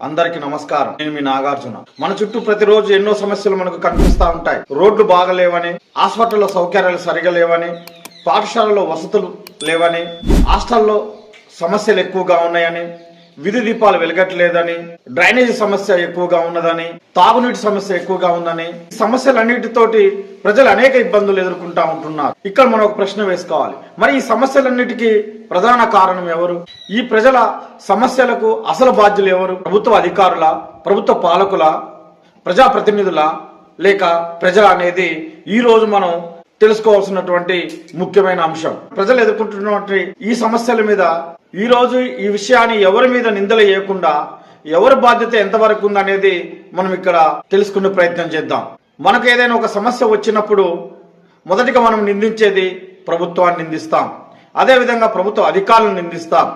అందరికి నమస్కారం. నేను మీ నాగార్జున. మన చుట్టూ ప్రతిరోజు ఎన్నో సమస్యలు మనకు కనిపిస్తూ ఉంటాయి. రోడ్లు బాగలేవని, హాస్పిటల్లో సౌకర్యాలు సరిగా లేవని, పాఠశాలలో వసతులు లేవని, హాస్టల్లో సమస్యలు ఎక్కువగా ఉన్నాయని, విధి దీపాలు వెలగట్లేదని, డ్రైనేజీ సమస్య ఎక్కువగా ఉన్నదని, తాగునీటి సమస్య ఎక్కువగా ఉందని, ఈ సమస్యలన్నిటితోటి ప్రజలు అనేక ఇబ్బందులు ఎదుర్కొంటా ఉంటున్నారు. ఇక్కడ మనం ఒక ప్రశ్న వేసుకోవాలి. మరి ఈ సమస్యలన్నిటికీ ప్రధాన కారణం ఎవరు? ఈ ప్రజల సమస్యలకు అసలు బాధ్యులు ఎవరు? ప్రభుత్వ అధికారుల, ప్రభుత్వ పాలకుల, ప్రజాప్రతినిధుల, లేక ప్రజల అనేది ఈ రోజు మనం తెలుసుకోవాల్సినటువంటి ముఖ్యమైన అంశం. ప్రజలు ఎదుర్కొంటున్నటువంటి ఈ సమస్యల మీద ఈ రోజు ఈ విషయాన్ని ఎవరి మీద నిందలు వేయకుండా ఎవరి బాధ్యత ఎంతవరకు ఉందనేది మనం ఇక్కడ తెలుసుకునే ప్రయత్నం చేద్దాం. మనకు ఏదైనా ఒక సమస్య వచ్చినప్పుడు మొదటిగా మనం నిందించేది ప్రభుత్వాన్ని నిందిస్తాం, అదేవిధంగా ప్రభుత్వ అధికారులను నిందిస్తాం,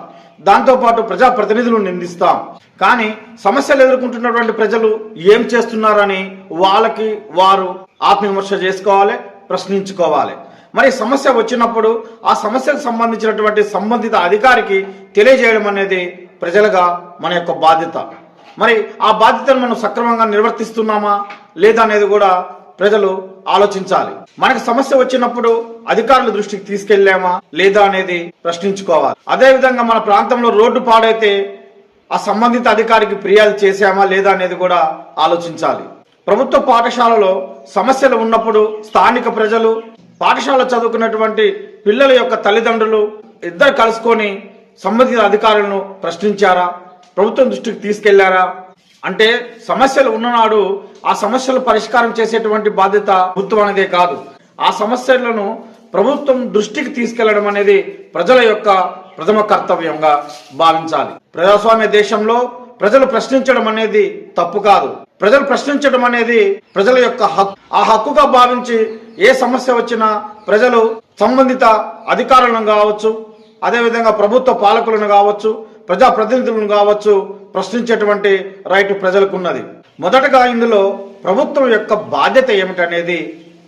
దాంతోపాటు ప్రజాప్రతినిధులను నిందిస్తాం. కానీ సమస్యలు ఎదుర్కొంటున్నటువంటి ప్రజలు ఏం చేస్తున్నారని వాళ్ళకి వారు ఆత్మవిమర్శ చేసుకోవాలి, ప్రశ్నించుకోవాలి. మరి సమస్య వచ్చినప్పుడు ఆ సమస్యకు సంబంధించినటువంటి సంబంధిత అధికారికి తెలియజేయడం అనేది ప్రజలుగా మన యొక్క బాధ్యత. మరి ఆ బాధ్యతను మనం సక్రమంగా నిర్వర్తిస్తున్నామా లేదా అనేది కూడా ప్రజలు ఆలోచించాలి. మనకు సమస్య వచ్చినప్పుడు అధికారుల దృష్టికి తీసుకెళ్లామా లేదా అనేది ప్రశ్నించుకోవాలి. అదేవిధంగా మన ప్రాంతంలో రోడ్డు పాడైతే ఆ సంబంధిత అధికారికి ఫిర్యాదు చేశామా లేదా అనేది కూడా ఆలోచించాలి. ప్రభుత్వ పాఠశాలలో సమస్యలు ఉన్నప్పుడు స్థానిక ప్రజలు, పాఠశాల చదువుకున్నటువంటి పిల్లల యొక్క తల్లిదండ్రులు ఇద్దరు కలుసుకొని సంబంధిత అధికారులను ప్రశ్నించారా, ప్రభుత్వం దృష్టికి తీసుకెళ్లారా? అంటే సమస్యలు ఉన్ననాడు ఆ సమస్యలు పరిష్కారం చేసేటువంటి బాధ్యత ప్రభుత్వం అనేదే కాదు, ఆ సమస్యలను ప్రభుత్వం దృష్టికి తీసుకెళ్లడం అనేది ప్రజల యొక్క ప్రథమ కర్తవ్యంగా భావించాలి. ప్రజాస్వామ్య దేశంలో ప్రజలు ప్రశ్నించడం అనేది తప్పు కాదు. ప్రజలు ప్రశ్నించడం అనేది ప్రజల యొక్క హక్కు. ఆ హక్కుగా భావించి ఏ సమస్య వచ్చినా ప్రజలు సంబంధిత అధికారులను కావచ్చు, అదేవిధంగా ప్రభుత్వ పాలకులను కావచ్చు, ప్రజాప్రతినిధులను కావచ్చు ప్రశ్నించేటువంటి రైట్ ప్రజలకు ఉన్నది. మొదటగా ఇందులో ప్రభుత్వం యొక్క బాధ్యత ఏమిటనేది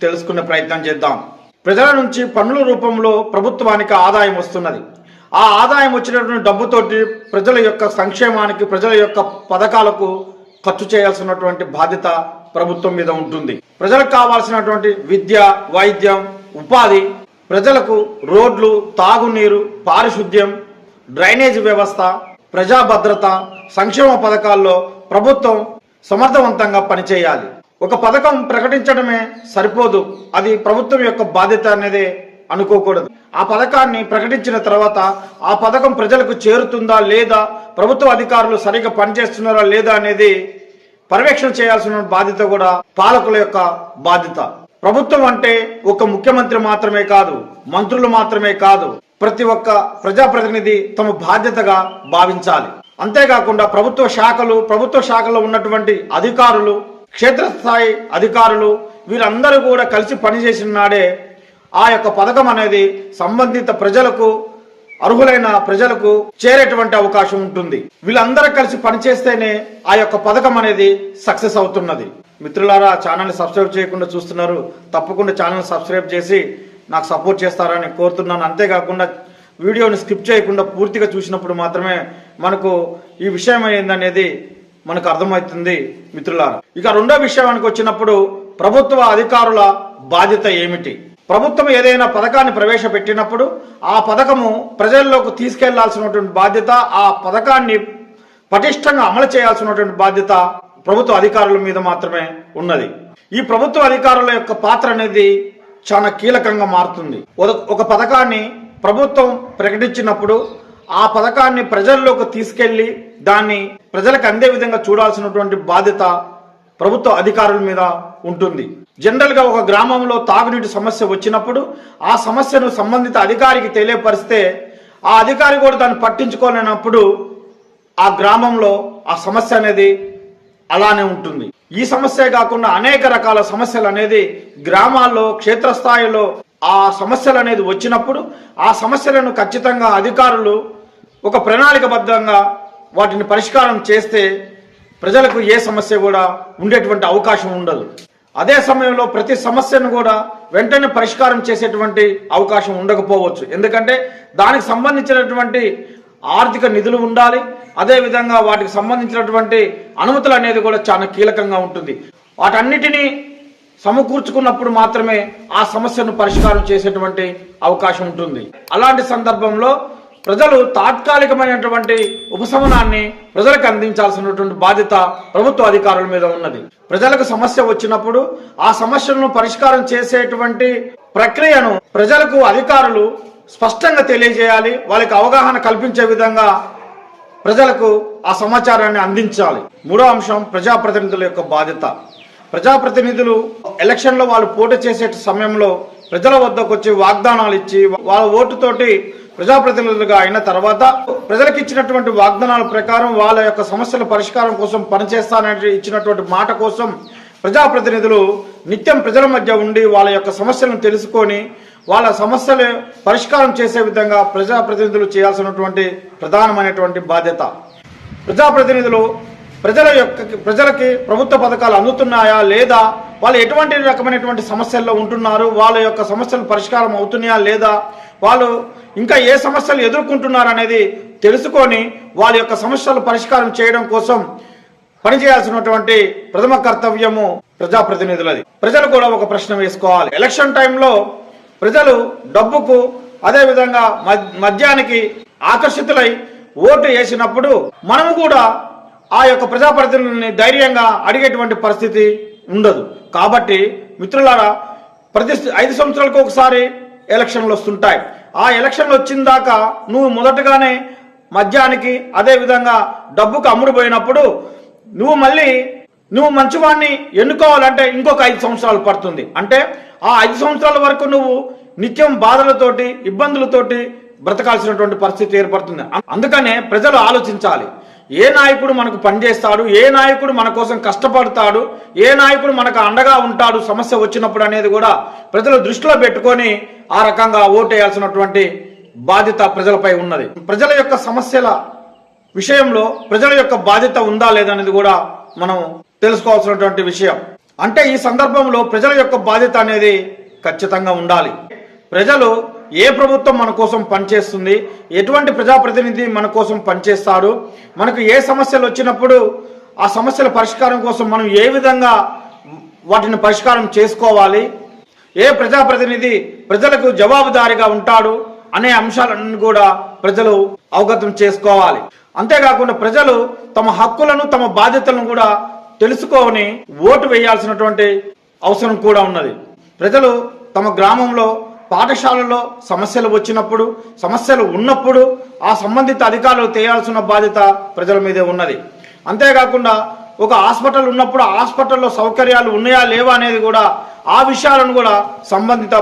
తెలుసుకునే ప్రయత్నం చేద్దాం. ప్రజల నుంచి పన్నుల రూపంలో ప్రభుత్వానికి ఆదాయం వస్తున్నది. ఆ ఆదాయం వచ్చినటువంటి డబ్బుతోటి ప్రజల యొక్క సంక్షేమానికి, ప్రజల యొక్క పథకాలకు ఖర్చు చేయాల్సినటువంటి బాధ్యత ప్రభుత్వం మీద ఉంటుంది. ప్రజలకు కావాల్సినటువంటి విద్య, వైద్యం, ఉపాధి, ప్రజలకు రోడ్లు, తాగునీరు, పారిశుద్ధ్యం, డ్రైనేజీ వ్యవస్థ, ప్రజా భద్రత, సంక్షేమ పథకాల్లో ప్రభుత్వం సమర్థవంతంగా పనిచేయాలి. ఒక పథకం ప్రకటించడమే సరిపోదు, అది ప్రభుత్వం యొక్క బాధ్యత అనేది అనుకోకూడదు. ఆ పథకాన్ని ప్రకటించిన తర్వాత ఆ పథకం ప్రజలకు చేరుతుందా లేదా, ప్రభుత్వ అధికారులు సరిగా పనిచేస్తున్నారా లేదా అనేది పర్యవేక్షణ చేయాల్సిన బాధ్యత కూడా పాలకుల యొక్క బాధ్యత. ప్రభుత్వం అంటే ఒక ముఖ్యమంత్రి మాత్రమే కాదు, మంత్రులు మాత్రమే కాదు, ప్రతి ఒక్క ప్రజాప్రతినిధి తమ బాధ్యతగా భావించాలి. అంతేకాకుండా ప్రభుత్వ శాఖలో ఉన్నటువంటి అధికారులు, క్షేత్రస్థాయి అధికారులు వీరందరూ కూడా కలిసి పనిచేసిన నాడే ఆ యొక్క పథకం అనేది సంబంధిత ప్రజలకు, అర్హులైన ప్రజలకు చేరేటువంటి అవకాశం ఉంటుంది. వీళ్ళందరూ కలిసి పనిచేస్తేనే ఆ యొక్క పథకం అనేది సక్సెస్ అవుతున్నది. మిత్రులారా, ఛానల్ని సబ్స్క్రైబ్ చేయకుండా చూస్తున్నారు, తప్పకుండా ఛానల్ సబ్స్క్రైబ్ చేసి నాకు సపోర్ట్ చేస్తారని కోరుతున్నాను. అంతేకాకుండా వీడియోని స్కిప్ చేయకుండా పూర్తిగా చూసినప్పుడు మాత్రమే మనకు ఈ విషయం ఏందనేది మనకు అర్థమవుతుంది. మిత్రులారా, ఇక రెండో విషయానికి వచ్చినప్పుడు ప్రభుత్వ అధికారుల బాధ్యత ఏమిటి? ప్రభుత్వం ఏదైనా పథకాన్ని ప్రవేశపెట్టినప్పుడు ఆ పథకము ప్రజల్లోకి తీసుకెళ్లాల్సినటువంటి బాధ్యత, ఆ పథకాన్ని పటిష్టంగా అమలు చేయాల్సినటువంటి బాధ్యత ప్రభుత్వ అధికారుల మీద మాత్రమే ఉన్నది. ఈ ప్రభుత్వ అధికారుల యొక్క పాత్ర అనేది చాలా కీలకంగా మారుతుంది. ఒక పథకాన్ని ప్రభుత్వం ప్రకటించినప్పుడు ఆ పథకాన్ని ప్రజల్లోకి తీసుకెళ్లి దాన్ని ప్రజలకు అందే విధంగా చూడాల్సినటువంటి బాధ్యత ప్రభుత్వ అధికారుల మీద ఉంటుంది. జనరల్ గా ఒక గ్రామంలో తాగునీటి సమస్య వచ్చినప్పుడు ఆ సమస్యను సంబంధిత అధికారికి తెలియపరిస్తే ఆ అధికారి కూడా దాన్ని పట్టించుకోలేనప్పుడు ఆ గ్రామంలో ఆ సమస్య అనేది అలానే ఉంటుంది. ఈ సమస్య కాకుండా అనేక రకాల సమస్యలు అనేది గ్రామాల్లో, క్షేత్రస్థాయిలో ఆ సమస్యలు అనేది వచ్చినప్పుడు ఆ సమస్యలను ఖచ్చితంగా అధికారులు ఒక ప్రణాళికబద్ధంగా వాటిని పరిష్కారం చేస్తే ప్రజలకు ఏ సమస్య కూడా ఉండేటువంటి అవకాశం ఉండదు. అదే సమయంలో ప్రతి సమస్యను కూడా వెంటనే పరిష్కారం చేసేటువంటి అవకాశం ఉండకపోవచ్చు. ఎందుకంటే దానికి సంబంధించినటువంటి ఆర్థిక నిధులు ఉండాలి, అదేవిధంగా వాటికి సంబంధించినటువంటి అనుమతులు అనేది కూడా చాలా కీలకంగా ఉంటుంది. వాటన్నిటినీ సమకూర్చుకున్నప్పుడు మాత్రమే ఆ సమస్యను పరిష్కారం చేసేటువంటి అవకాశం ఉంటుంది. అలాంటి సందర్భంలో ప్రజలు తాత్కాలికమైనటువంటి ఉపశమనాన్ని ప్రజలకు అందించాల్సినటువంటి బాధ్యత ప్రభుత్వ అధికారుల మీద ఉన్నది. ప్రజలకు సమస్య వచ్చినప్పుడు ఆ సమస్యలను పరిష్కారం చేసేటువంటి ప్రక్రియను ప్రజలకు అధికారులు స్పష్టంగా తెలియజేయాలి. వాళ్ళకి అవగాహన కల్పించే విధంగా ప్రజలకు ఆ సమాచారాన్ని అందించాలి. మూడో అంశం ప్రజాప్రతినిధుల యొక్క బాధ్యత. ప్రజాప్రతినిధులు ఎలక్షన్లో వాళ్ళు పోటీ చేసే సమయంలో ప్రజల వద్దకు వచ్చి వాగ్దానాలు ఇచ్చి వాళ్ళ ఓటుతోటి ప్రజాప్రతినిధులుగా అయిన తర్వాత ప్రజలకు ఇచ్చినటువంటి వాగ్దానాల ప్రకారం వాళ్ళ యొక్క సమస్యల పరిష్కారం కోసం పనిచేస్తానని ఇచ్చినటువంటి మాట కోసం ప్రజాప్రతినిధులు నిత్యం ప్రజల మధ్య ఉండి వాళ్ళ యొక్క సమస్యలను తెలుసుకొని వాళ్ళ సమస్యల పరిష్కారం చేసే విధంగా ప్రజాప్రతినిధులు చేయాల్సినటువంటి ప్రధానమైనటువంటి బాధ్యత. ప్రజాప్రతినిధులు ప్రజలకి ప్రభుత్వ పథకాలు అందుతున్నాయా లేదా, వాళ్ళు ఎటువంటి రకమైనటువంటి సమస్యల్లో ఉంటున్నారు, వాళ్ళ యొక్క సమస్యలు పరిష్కారం అవుతున్నాయా లేదా, వాళ్ళు ఇంకా ఏ సమస్యలు ఎదుర్కొంటున్నారు అనేది తెలుసుకొని వాళ్ళ యొక్క సమస్యలు పరిష్కారం చేయడం కోసం పనిచేయాల్సినటువంటి ప్రథమ కర్తవ్యము ప్రజాప్రతినిధులది. ప్రజలు కూడా ఒక ప్రశ్న వేసుకోవాలి. ఎలక్షన్ టైంలో ప్రజలు డబ్బుకు అదేవిధంగా మద్యానికి ఆకర్షితులై ఓటు వేసినప్పుడు మనము కూడా ఆ యొక్క ప్రజాప్రతినిధుల్ని ధైర్యంగా అడిగేటువంటి పరిస్థితి ఉండదు. కాబట్టి మిత్రులారా, ప్రతి 5 సంవత్సరాలకు ఒకసారి ఎలక్షన్లు వస్తుంటాయి. ఆ ఎలక్షన్లు వచ్చిన దాకా నువ్వు మొదటగానే మద్యానికి అదేవిధంగా డబ్బుకు అమ్ముడుపోయినప్పుడు నువ్వు మంచివాడిని ఎన్నుకోవాలంటే ఇంకొక 5 సంవత్సరాలు పడుతుంది. అంటే ఆ 5 సంవత్సరాల వరకు నువ్వు నిత్యం బాధలతోటి ఇబ్బందులతోటి బ్రతకాల్సినటువంటి పరిస్థితి ఏర్పడుతుంది. అందుకనే ప్రజలు ఆలోచించాలి. ఏ నాయకుడు మనకు పనిచేస్తాడు, ఏ నాయకుడు మన కోసం కష్టపడతాడు, ఏ నాయకుడు మనకు అండగా ఉంటాడు సమస్య వచ్చినప్పుడు అనేది కూడా ప్రజలు దృష్టిలో పెట్టుకొని ఆ రకంగా ఓటేయాల్సినటువంటి బాధ్యత ప్రజలపై ఉన్నది. ప్రజల యొక్క సమస్యల విషయంలో ప్రజల యొక్క బాధ్యత ఉందా లేదనేది కూడా మనం తెలుసుకోవాల్సినటువంటి విషయం. అంటే ఈ సందర్భంలో ప్రజల యొక్క బాధ్యత అనేది ఖచ్చితంగా ఉండాలి. ప్రజలు ఏ ప్రభుత్వం మన కోసం పనిచేస్తుంది, ఎటువంటి ప్రజాప్రతినిధి మన కోసం పనిచేస్తాడు, మనకు ఏ సమస్యలు వచ్చినప్పుడు ఆ సమస్యల పరిష్కారం కోసం మనం ఏ విధంగా వాటిని పరిష్కారం చేసుకోవాలి, ఏ ప్రజాప్రతినిధి ప్రజలకు జవాబుదారీగా ఉంటాడు అనే అంశాలన్నీ కూడా ప్రజలు అవగతం చేసుకోవాలి. అంతేకాకుండా ప్రజలు తమ హక్కులను తమ బాధ్యతలను కూడా తెలుసుకొని ఓటు వేయాల్సినటువంటి అవసరం కూడా ఉన్నది. ప్రజలు తమ గ్రామంలో పాఠశాలలో సమస్యలు వచ్చినప్పుడు సమస్యలు ఉన్నప్పుడు ఆ సంబంధిత అధికారులు చేయాల్సిన బాధ్యత ప్రజల మీదే ఉన్నది. అంతేకాకుండా ఒక హాస్పిటల్ ఉన్నప్పుడు ఆ హాస్పిటల్లో సౌకర్యాలు ఉన్నాయా లేవా అనేది కూడా ఆ విషయాలను కూడా సంబంధిత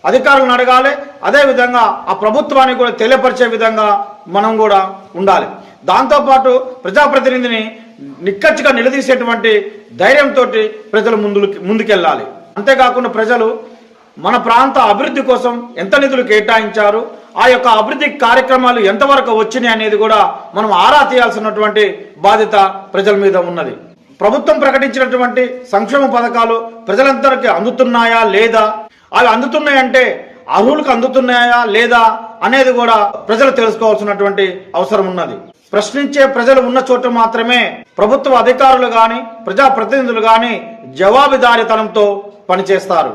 అధికారులను అడగాలి. అదేవిధంగా ఆ ప్రభుత్వానికి కూడా తెలియపరిచే విధంగా మనం కూడా ఉండాలి. దాంతోపాటు ప్రజాప్రతినిధిని నిక్కచ్చిగా నిలదీసేటువంటి ధైర్యంతో ప్రజలు ముందుకెళ్ళాలి. అంతేకాకుండా ప్రజలు మన ప్రాంత అభివృద్ధి కోసం ఎంత నిధులు కేటాయించారు, ఆ యొక్క అభివృద్ధి కార్యక్రమాలు ఎంతవరకు వచ్చినాయి అనేది కూడా మనం ఆరా తీయాల్సినటువంటి బాధ్యత ప్రజల మీద ఉన్నది. ప్రభుత్వం ప్రకటించినటువంటి సంక్షేమ పథకాలు ప్రజలందరికీ అందుతున్నాయా లేదా, అవి అందుతున్నాయంటే అర్హులకు అందుతున్నాయా లేదా అనేది కూడా ప్రజలు తెలుసుకోవాల్సినటువంటి అవసరం ఉన్నది. ప్రశ్నించే ప్రజలు ఉన్న చోట మాత్రమే ప్రభుత్వ అధికారులు కానీ ప్రజాప్రతినిధులు కానీ జవాబుదారీతనంతో పనిచేస్తారు.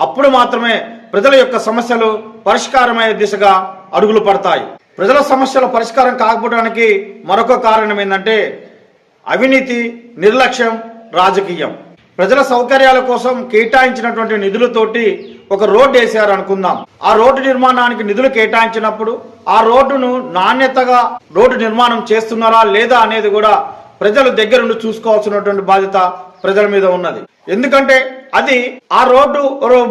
అప్పుడు మాత్రమే ప్రజల యొక్క సమస్యలు పరిష్కారమయ్యే దిశగా అడుగులు పడతాయి. ప్రజల సమస్యల పరిష్కారం కాకపోవడానికి మరొక కారణం ఏంటంటే అవినీతి, నిర్లక్ష్యం, రాజకీయం. ప్రజల సౌకర్యాల కోసం కేటాయించినటువంటి నిధులతోటి ఒక రోడ్డు వేసారు అనుకుందాం. ఆ రోడ్డు నిర్మాణానికి నిధులు కేటాయించినప్పుడు ఆ రోడ్డును నాణ్యతగా రోడ్డు నిర్మాణం చేస్తున్నారా లేదా అనేది కూడా ప్రజలు దగ్గరుండి చూసుకోవాల్సినటువంటి బాధ్యత ప్రజల మీద ఉన్నది. ఎందుకంటే అది ఆ రోడ్డు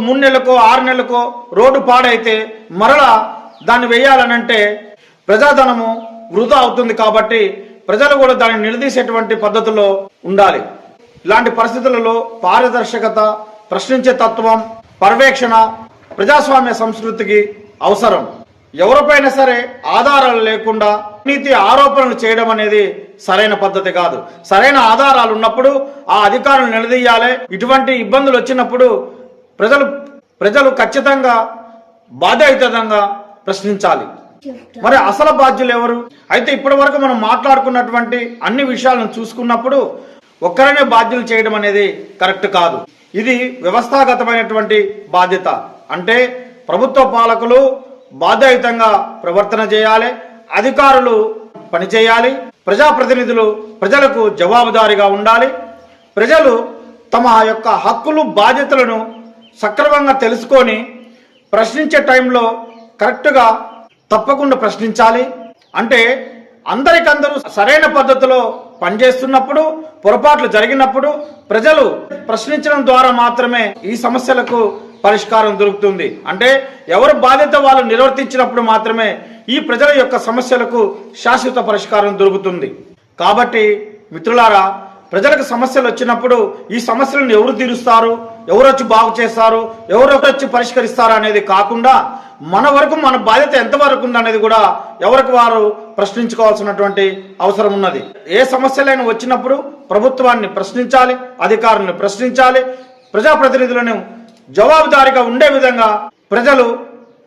3 నెలలకో 6 నెలలకో రోడ్డు పాడైతే మరలా దాన్ని వేయాలనంటే ప్రజాధనము వృధా అవుతుంది. కాబట్టి ప్రజలు కూడా దాన్ని నిలదీసేటువంటి పద్ధతిలో ఉండాలి. ఇలాంటి పరిస్థితులలో పారదర్శకత, ప్రశ్నించే తత్వం, పర్యవేక్షణ ప్రజాస్వామ్య సంస్కృతికి అవసరం. ఎవరిపైనా సరే ఆధారాలు లేకుండా నీతి ఆరోపణలు చేయడం అనేది సరైన పద్ధతి కాదు. సరైన ఆధారాలు ఉన్నప్పుడు ఆ అధికారులు నిలదీయాలి. ఇటువంటి ఇబ్బందులు వచ్చినప్పుడు ప్రజలు ఖచ్చితంగా బాధ్యతాయుతంగా ప్రశ్నించాలి. మరి అసలు బాధ్యులు ఎవరు? అయితే ఇప్పటి వరకు మనం మాట్లాడుకున్నటువంటి అన్ని విషయాలను చూసుకున్నప్పుడు ఒక్కరనే బాధ్యులు చేయడం అనేది కరెక్ట్ కాదు. ఇది వ్యవస్థాగతమైనటువంటి బాధ్యత. అంటే ప్రభుత్వ పాలకులు బాధ్యయుతంగా ప్రవర్తన చేయాలి, అధికారులు పనిచేయాలి, ప్రజాప్రతినిధులు ప్రజలకు జవాబుదారీగా ఉండాలి. ప్రజలు తమ యొక్క హక్కులు బాధ్యతలను సక్రమంగా తెలుసుకొని ప్రశ్నించే టైంలో కరెక్ట్గా తప్పకుండా ప్రశ్నించాలి. అంటే అందరికందరూ సరైన పద్ధతిలో పనిచేస్తున్నప్పుడు, పొరపాట్లు జరిగినప్పుడు ప్రజలు ప్రశ్నించడం ద్వారా మాత్రమే ఈ సమస్యలకు పరిష్కారం దొరుకుతుంది. అంటే ఎవరు బాధ్యత వాళ్ళు నిర్వర్తించినప్పుడు మాత్రమే ఈ ప్రజల యొక్క సమస్యలకు శాశ్వత పరిష్కారం దొరుకుతుంది. కాబట్టి మిత్రులారా, ప్రజలకు సమస్యలు వచ్చినప్పుడు ఈ సమస్యలను ఎవరు తీరుస్తారు, ఎవరు వచ్చి బాగు చేస్తారు, ఎవరు వచ్చి పరిష్కరిస్తారు అనేది కాకుండా మన వరకు మన బాధ్యత ఎంతవరకు ఉందనేది కూడా ఎవరికి వారు ప్రశ్నించుకోవాల్సినటువంటి అవసరం ఉన్నది. ఏ సమస్యలైనా వచ్చినప్పుడు ప్రభుత్వాన్ని ప్రశ్నించాలి, అధికారులను ప్రశ్నించాలి, ప్రజాప్రతినిధులను జవాబుదారీగా ఉండే విధంగా ప్రజలు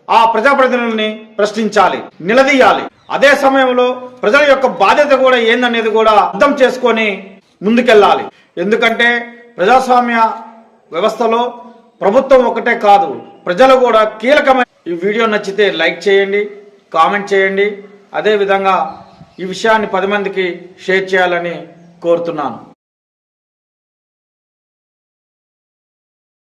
ఆ ప్రజాప్రతినిధుల్ని ప్రశ్నించాలి, నిలదీయాలి. అదే సమయంలో ప్రజల యొక్క బాధ్యత కూడా ఏందనేది కూడా అర్థం చేసుకొని ముందుకెళ్ళాలి. ఎందుకంటే ప్రజాస్వామ్య వ్యవస్థలో ప్రభుత్వం ఒకటే కాదు, ప్రజలు కూడా కీలకమైన. ఈ వీడియో నచ్చితే లైక్ చేయండి, కామెంట్ చేయండి. అదేవిధంగా ఈ విషయాన్ని 10 మందికి షేర్ చేయాలని కోరుతున్నాను.